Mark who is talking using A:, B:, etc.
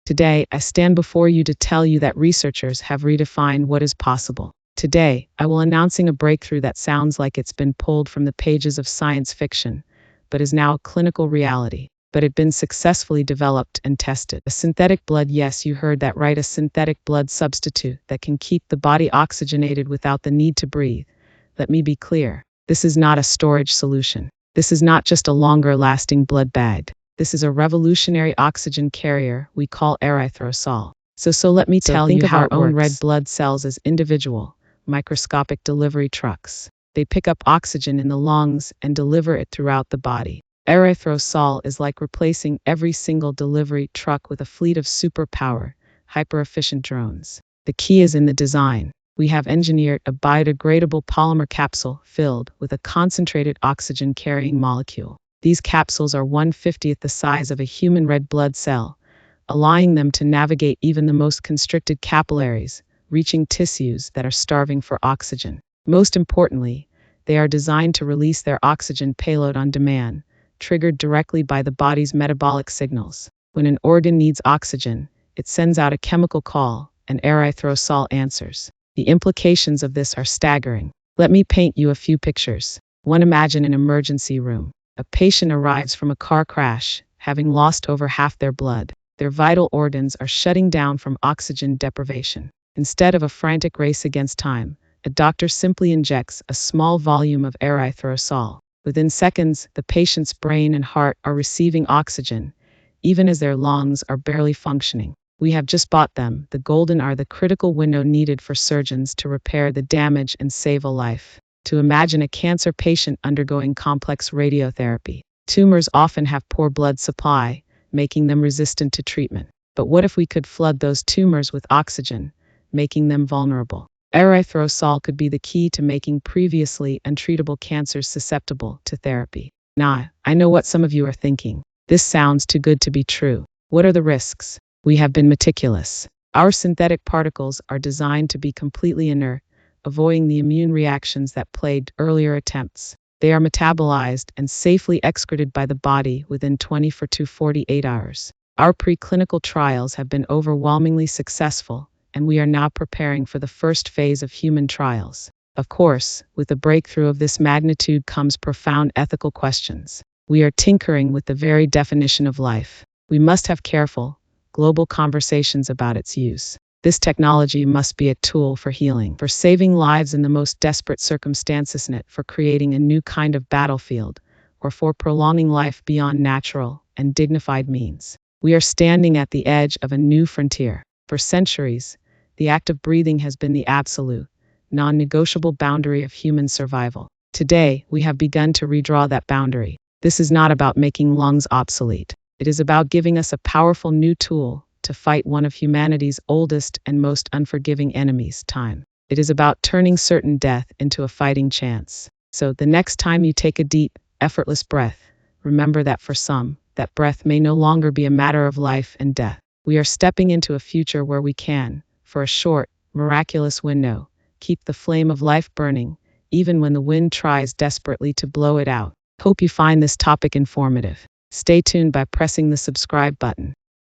A: Today, I stand before you to tell you that researchers have redefined what is possible. Today, I will announcing a breakthrough that sounds like it's been pulled from the pages of science fiction, but is now a clinical reality. But it's been successfully developed and tested. A synthetic blood, yes, you heard that right, a synthetic blood substitute that can keep the body oxygenated without the need to breathe. Let me be clear. This is not a storage solution. This is not just a longer-lasting blood bag. This is a revolutionary oxygen carrier we call erythrosol. So let me tell you how our own red blood cells as individual, microscopic delivery trucks. They pick up oxygen in the lungs and deliver it throughout the body. Erythrosol is like replacing every single delivery truck with a fleet of superpower, hyper-efficient drones. The key is in the design. We have engineered a biodegradable polymer capsule filled with a concentrated oxygen-carrying molecule. These capsules are 1/50th the size of a human red blood cell, allowing them to navigate even the most constricted capillaries, reaching tissues that are starving for oxygen. Most importantly, they are designed to release their oxygen payload on demand, triggered directly by the body's metabolic signals. When an organ needs oxygen, it sends out a chemical call, and erythrosol answers. The implications of this are staggering. Let me paint you a few pictures. One, imagine an emergency room. A patient arrives from a car crash, having lost over half their blood. Their vital organs are shutting down from oxygen deprivation. Instead of a frantic race against time, a doctor simply injects a small volume of erythrosol. Within seconds, the patient's brain and heart are receiving oxygen, even as their lungs are barely functioning. We have just bought them. The golden are the critical window needed for surgeons to repair the damage and save a life. To imagine a cancer patient undergoing complex radiotherapy. Tumors often have poor blood supply, making them resistant to treatment. But what if we could flood those tumors with oxygen, making them vulnerable? Erythrosol could be the key to making previously untreatable cancers susceptible to therapy. Now, I know what some of you are thinking. This sounds too good to be true. What are the risks? We have been meticulous. Our synthetic particles are designed to be completely inert, avoiding the immune reactions that plagued earlier attempts. They are metabolized and safely excreted by the body within 24 to 48 hours. Our preclinical trials have been overwhelmingly successful, and we are now preparing for the first phase of human trials. Of course, with the breakthrough of this magnitude comes profound ethical questions. We are tinkering with the very definition of life. We must have careful, global conversations about its use. This technology must be a tool for healing, for saving lives in the most desperate circumstances, not for creating a new kind of battlefield, or for prolonging life beyond natural and dignified means. We are standing at the edge of a new frontier. For centuries, the act of breathing has been the absolute, non-negotiable boundary of human survival. Today, we have begun to redraw that boundary. This is not about making lungs obsolete. It is about giving us a powerful new tool to fight one of humanity's oldest and most unforgiving enemies, time. It is about turning certain death into a fighting chance. So the next time you take a deep, effortless breath, remember that for some, that breath may no longer be a matter of life and death. We are stepping into a future where we can, for a short, miraculous window, keep the flame of life burning, even when the wind tries desperately to blow it out. Hope you find this topic informative. Stay tuned by pressing the subscribe button.